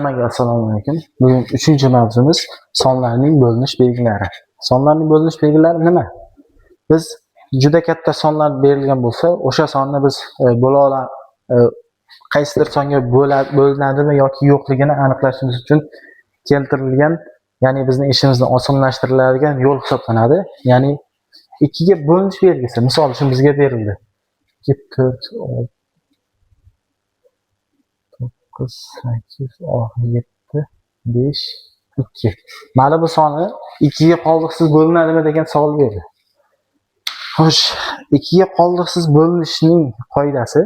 Assalomu alaykum. Bugun 3-mavzumiz sonlarning bo'linish belgilari. Sonlarning bo'linish belgilari nima? Biz juda katta sonlar berilgan bo'lsa, o'sha sonni biz qaysidir songa bo'linadimi yoki yo'qligini aniqlashimiz uchun keltirilgan, ya'ni bizning ishimizni osonlashtiradigan yo'l hisoblanadi. Ya'ni 2 ga bo'linish belgisi, misol uchun bizga berildi. 2, 4, 9, 8, 7, 5, 2. Mana bu soni 2 ga qoldiqsiz bo'linadimi degan savol berdi. Xo'sh, 2 ga qoldiqsiz bo'linishning qoidasi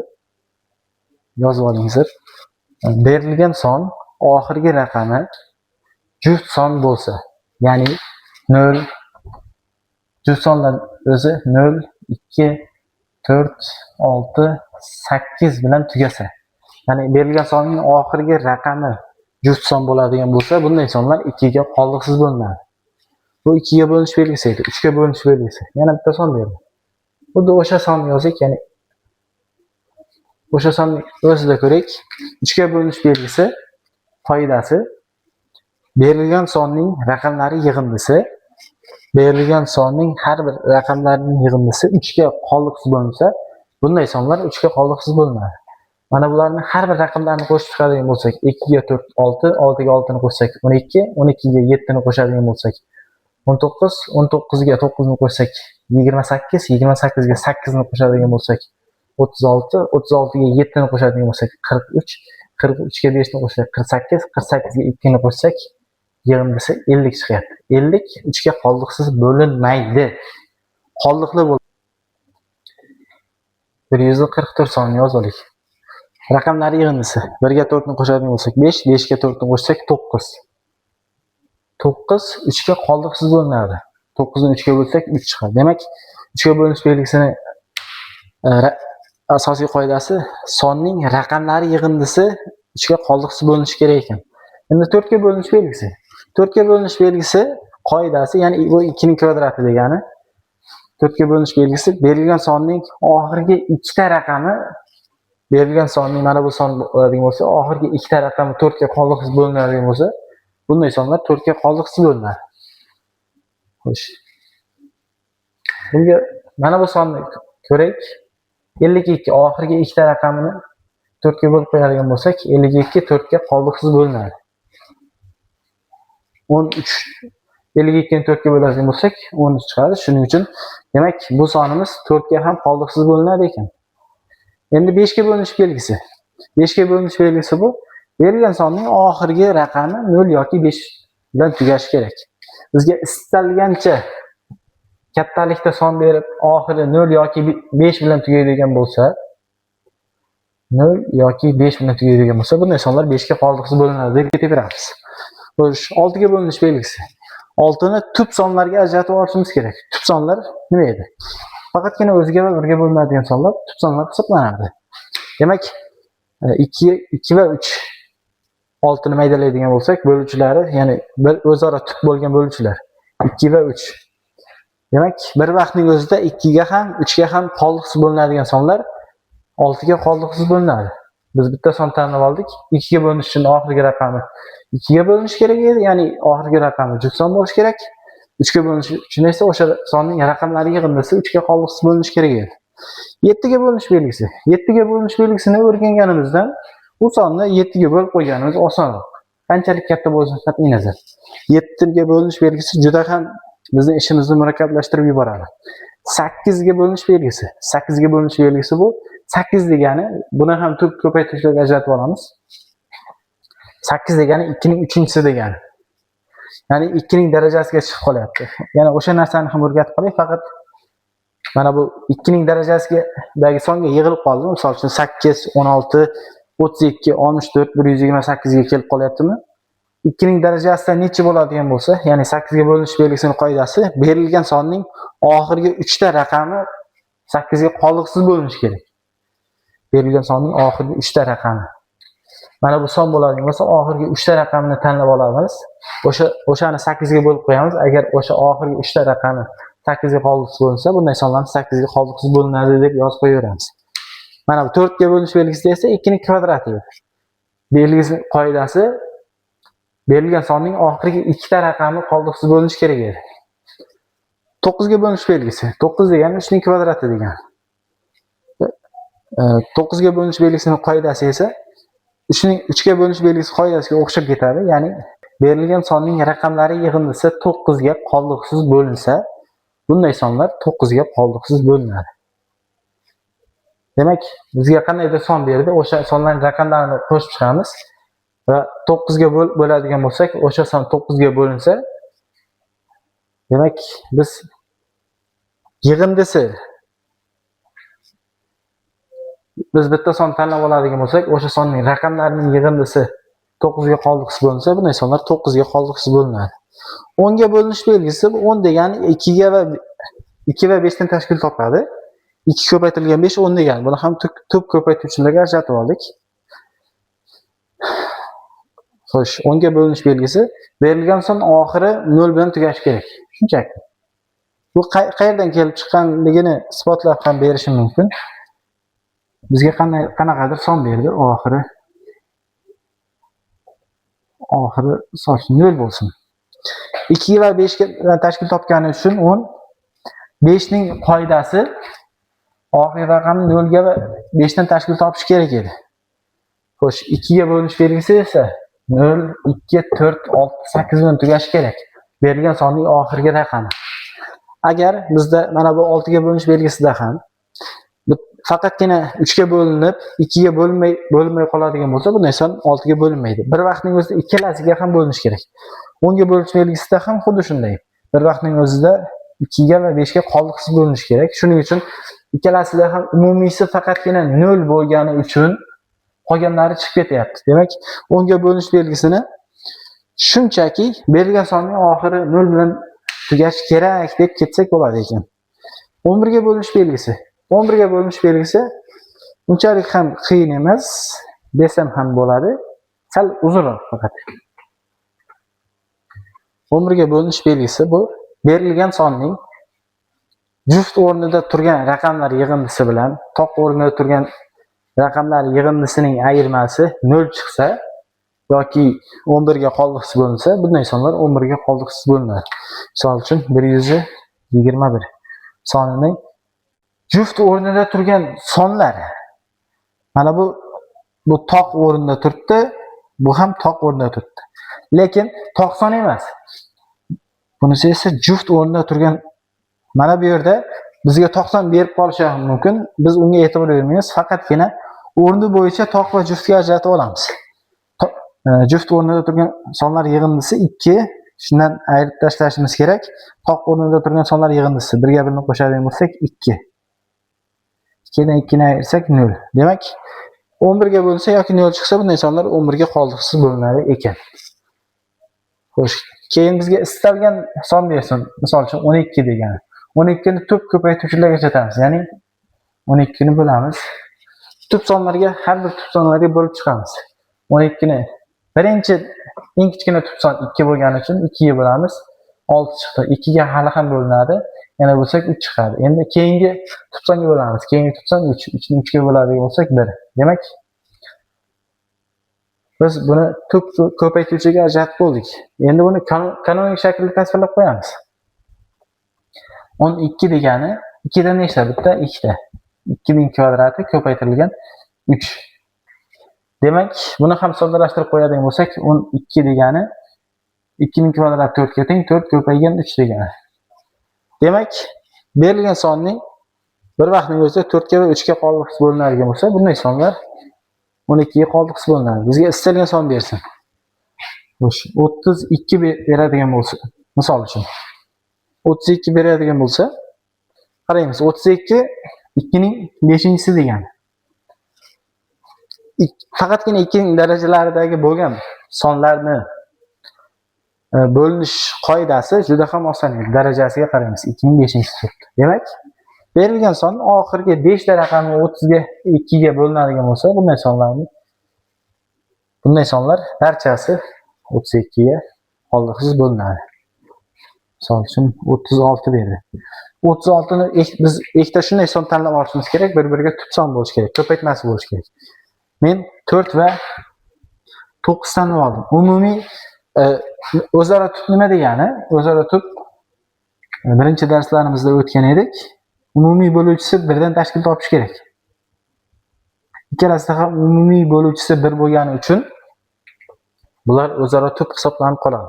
yozib olingizlar. Berilgan son oxirgi raqami juft son bo'lsa, ya'ni 0 juft sonlar o'zi 0, 2, 4, 6, 8 bilan tugasa. Ya'ni berilgan sonning oxirgi raqami juft son bo'ladigan bo'lsa, bunday sonlar 2 ga qoldiqsiz bo'linadi. Bu 2 ga bo'linish belgisi edi, 3 ga bo'linish belgisi. Yana bitta son berdi. Xuddi o'sha sonni yozdik, ya'ni o'sha sonni o'zida ko'rik. 3 ga bo'linish belgisi qoidasi berilgan sonning raqamlari yig'indisi, berilgan sonning har bir raqamlarining yig'indisi 3 ga qoldiqsiz bo'linsa, bunday sonlar 3 ga qoldiqsiz bo'linadi. Mana bularni har bir raqamlarni qo'shib chiqadigan bo'lsak, 2 ga 4 6, 6 ga 6 ni qo'shsak 12, 12 ga 7 ni qo'shadigan bo'lsak 19, 19 ga 9 ni qo'shsak 28, 28 ga 8 ni qo'shadigan bo'lsak 36, 36 ga 7 ni qo'shadigan bo'lsak 43, 43 ga 5 ni qo'shsak 48, 48 ga 2 ni qo'shsak yig'indisi 50 chiqyapti. 50 3 ga qoldiqsiz bo'linmaydi. Qoldiqli bo'ladi. 144 sonni yozib oling. Raqamlar yig'indisi 1 ga 4 ni qo'shadigan bo'lsak 5, 5 ga 4 ni qo'shsak 9. 9 3 ga qoldiqsiz bo'linadi. 9 ni 3 ga bo'lsak 3 chiqadi. Demak, 3 ga bo'linish belgisini asosiy qoidasi sonning raqamlari yig'indisi 3 ga qoldiqsiz bo'linishi kerak ekan. Endi 4 ga bo'linish belgisi. 4 ga bo'linish belgisi qoidasi, ya'ni bu 2 ning kvadrati degani. 4 ga bo'linish belgisi berilgan sonning oxirgi ikkita raqami, berilgan sonning mana bu son bo'ladigan bo'lsa, oxirgi ikkita raqami 4 ga qoldiqsiz bo'linadigan bo'lsa, bunday sonlar 4 ga qoldiqsiz bo'linadi. Xo'sh. Bunga mana bu sonni ko'rak. 52 oxirgi ikkita raqamini 4 ga bo'lib qo'yadigan bo'lsak, 52 4 ga qoldiqsiz bo'linadi. 13 52 ni 4 ga bo'ladigan bo'lsak, 13 chiqadi. Shuning uchun demak, bu sonimiz 4 ga ham qoldiqsiz bo'linadi ekan. Endi 5 ga bo'linish belgisi. 5 ga bo'linish belgisi bu berilgan sonning oxirgi raqami 0 yoki 5 bilan tugashi kerak. Bizga istalgancha kattalikda son berib, oxiri 0 yoki 5 bilan tugaydigan bo'lsa, 0 yoki 5 bilan tugaydigan bo'lsa, bunday sonlar 5 ga qoldiqsiz bo'linadi deb ketaveramiz. Xo'sh, 6 ga bo'linish belgisi. 6 ni tub sonlarga ajratib olishimiz kerak. Tub sonlar nima edi? Faqatgina o'ziga va birga bo'linadigan sonlar tub sonlar hisoblanadi. Demak, 2 va 3 6 ni maydalaydigan bo'lsak, bo'luvchilari, ya'ni o'zaro tub bo'lgan bo'luvchilar 2 va 3. Demak, bir vaqtning o'zida 2 ga ham, 3 ga ham qoldiqsiz bo'linadigan sonlar 6 ga qoldiqsiz bo'linadi. Biz bitta son tanlab oldik. 2 ga bo'linish uchun oxirgi raqami 2 ga bo'linish kerak edi, ya'ni oxirgi raqami juft son bo'lishi kerak. 3 ga bo'linish uchun esa o'sha sonning raqamlari yig'indisi 3 ga qoldiqsiz bo'linishi kerak edi. 7 ga bo'linish belgisi. 7 ga bo'linish belgisini o'rganganimizdan bu sonni 7 ga bo'lib qo'yganimiz osonroq. Qanchalik katta bo'lsa qat'iy nazar. 7 ga bo'linish belgisi juda ham bizning ishimizni murakkablashtirib yuboradi. 8 ga bo'linish belgisi. 8 ga bo'linish belgisi bu 8 degani, buni ham tub ko'paytirishlarga ajratib olamiz. 8 degani 2 ning 3-chisi degani. Ya'ni 2 ning darajasiga chiqib qolyapti. Yana o'sha narsani ham o'rgatib qolay, faqat mana bu 2 ning darajasidagi songa yig'ilib qoldi. Misol uchun 8, 16, 32, 64, 128 ga kelib qolyaptimi? 2 ning darajasida necha bo'ladigan bo'lsa, ya'ni 8 ga bo'linish belgisining qoidasi berilgan sonning oxirgi 3 ta raqami 8 ga qoldiqsiz bo'linishi kerak. Berilgan sonning oxirgi 3 ta raqami. Mana bu son bo'ladigan bo'lsa, oxirgi 3 ta raqamni tanlab olamiz. O'shani 8 ga bo'lib qo'yamiz. Agar o'sha oxirgi 3 ta raqami 8 ga qoldiqsiz bo'linsa, bunday sonlarni 8 ga qoldiqsiz bo'linadi deb yozib qo'yaveramiz. Mana bu 4 ga bo'linish belgisida esa 2 ning kvadrati. Belgisi qoidasi berilgan sonning oxirgi ikkita raqami qoldiqsiz bo'linishi kerak edi. 9 ga bo'linish belgisi. 9 degani 3 ning kvadrati degani. 9 ga bo'linish belgisining qoidasi esa 3 ning 3 ga bo'linish belgisi qoidasiga o'xshab ketadi. Ya'ni berilgan sonning raqamlari yig'indisi 9 ga qoldiqsiz bo'linsa, bunday sonlar 9 ga qoldiqsiz bo'linadi. Demak, bizga qandaydir son berdi, o'sha sonlarning raqamlarini qo'shib chiqamiz va 9 ga bo'ladigan bo'lsak, o'sha son 9 ga bo'linsa, demak, biz yig'indisi biz bitta son tanlab oladigan bo'lsak, o'sha sonning raqamlarining yig'indisi 9 ga qoldiqsiz bo'linsa, bunday sonlar 9 ga qoldiqsiz bo'linadi. 10 ga bo'linish belgisi 10 degani 2 va 5 dan tashkil topadi. 2 ko'paytirilgan 5 10 degani. Buni ham tub ko'paytiruvchilarga ajratib oldik. Xo'sh, 10 ga bo'linish belgisi berilgan son oxiri 0 bilan tugashi kerak. Shunchaki. Bu qayerdan kelib chiqqanligini isbotlab ham berishim mumkin. Bizga qanaqadir son berdi, oxiri son 0 bo'lsin. 2 va 5 ga tashkil topgani uchun 10 5 ning qoidasi oxirgi raqamni 0 ga va 5 dan tashkil topish kerak edi. Xo'sh, 2 ga bo'linish belgisi esa 0, 2, 4, 6, 8 bilan tugashi kerak. Berilgan sonning oxirgi raqami. Agar bizda mana bu 6 ga bo'linish belgisida ham faqatgina 3 ga bo'linib, 2 ga bo'linmay qoladigan bo'lsa, bunday son 6 ga bo'linmaydi. Bir vaqtning o'zida ikkalasiga ham bo'linish kerak. 10 ga bo'linish belgisida ham xuddi shunday. Bir vaqtning o'zida 2 ga va 5 ga qoldiqsiz bo'linish kerak. Shuning uchun ikkalasida ham umumiysi faqatgina 0 bo'lgani uchun qolganlari chiqib ketyapti. Demak, 10 ga bo'linish belgisini shunchaki berilgan sonning oxiri 0 bilan tugashi kerak deb ketsak bo'ladi ekan. 11 ga bo'linish belgisi. 11 ga bo'linish belgisi unchalik ham qiyin emas, desam ham bo'ladi. Sal uzunroq faqat. 11 ga bo'linish belgisi bu berilgan sonning juft o'rnida turgan raqamlar yig'indisi bilan toq o'rnida turgan raqamlar yig'indisining ayirmasi 0 chiqsa yoki 11 ga qoldiqsiz bo'linsa, bunday sonlar 11 ga qoldiqsiz bo'linadi. Misol uchun 121 sonining juft o'rnida turgan sonlar. Mana bu toq o'rnida turibdi, bu ham toq o'rnida turibdi. Lekin toq son emas. Bunisi esa juft o'rnida turgan. Mana bu yerda bizga toq son berib qolishi mumkin. Biz unga e'tibor bermaymiz, faqatgina o'rni bo'yicha toq va juftga ajratib olamiz. Juft o'rnida turgan sonlar yig'indisi 2. Shundan ayirib tashlashimiz kerak. Toq o'rnida turgan sonlar yig'indisi 1 ga 1 ni qo'shadigan bo'lsak 2. 2 dan 2 ni ayirsak 0. Demak, 11 ga bo'lsa yoki 0 chiqsa, bunday sonlar 11 ga qoldiqsiz bo'linadi ekan. Xo'sh, keyin bizga istalgan son bersin. Misol uchun 12 degani. 12 ni tub ko'paytiruvchilarga ajratamiz. Ya'ni 12 ni bo'lamiz. Tub sonlarga, har bir tub sonlarga bo'lib chiqamiz. 12 ni birinchi eng kichkina tub son 2 bo'lgani uchun 2 ga bo'lamiz. 6 chiqdi. 2 ga hali ham bo'linadi. Yana bo'lsak 3 chiqadi. Endi keyingi tub songa bo'lamiz. Keyingi tub son 3. 3 ni 3 ga bo'ladigan bo'lsak 1. Demak, biz buni tub ko'paytiruvchiga ajratib bo'ldik. Endi buni kanonik shaklda tasvirlab qo'yamiz. 12 degani 2 dan nechta? Bitta 2 ta. 2 ning kvadrati ko'paytirilgan 3. Demak, buni ham soddalashtirib qo'yadigan bo'lsak, 12 degani 2 ning kvadrati 4 ga teng, 4 ko'paygan 3 degani. Demak, berilgan sonning bir vaqtning o'zida 4 ga va 3 ga qoldiqsiz bo'linadigan bo'lsa, bunday sonlar 12 ga qoldiqsiz bo'linadi. Bizga istalgan son bersin. Xo'sh, 32 beradigan bo'lsa, misol uchun 32 beradigan bo'lsa, qaraymiz, 32 2 ning 5-chisi degani. Faqatgina 2 ning darajalaridagi bo'lgan sonlarni bo'linish qoidasi juda ham oson edi. Darajasiga qaraymiz, 2 ning 5-chisi turibdi. Demak, berilgan son oxirgi 5 ta raqami 30 ga 2 ga bo'linadigan bo'lsa, bunday sonlar barchasi 32 ga qoldiqsiz bo'linadi. Misol uchun 36 berdi. 36 ni biz ikkita shunday son tanlab olishimiz kerak, bir-biriga tub son bo'lishi kerak, ko'paytmasi bo'lishi kerak. Men 4 va 9 tanlab oldim. Umumiy o'zaro tub nima degani? O'zaro tub birinchi darslarimizda o'tgan edik. Umumiy bo'luvchisi birdan tashkil topish kerak. Ikkalasida ham umumiy bo'luvchisi 1 bo'lgani uchun bular o'zaro tub hisoblanib qoladi.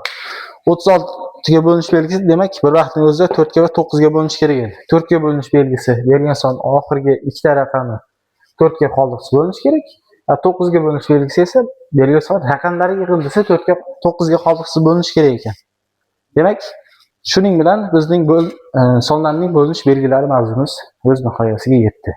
36 ga bo'linish belgisi demak bir vaqtning o'zida 4 ga va 9 ga bo'linish kerak edi. 4 ga bo'linish belgisi bergan son oxirgi ikkita raqami 4 ga qoldiqsiz bo'linish kerak. 9 ga bo'linish belgisi esa bergan son raqamlari yig'ildisi 4 ga 9 ga qoldiqsiz bo'linish kerak ekan. Demak, shuning bilan bizning sonlarning bo'linish belgilari mavzumiz o'z nihoyasiga yetdi.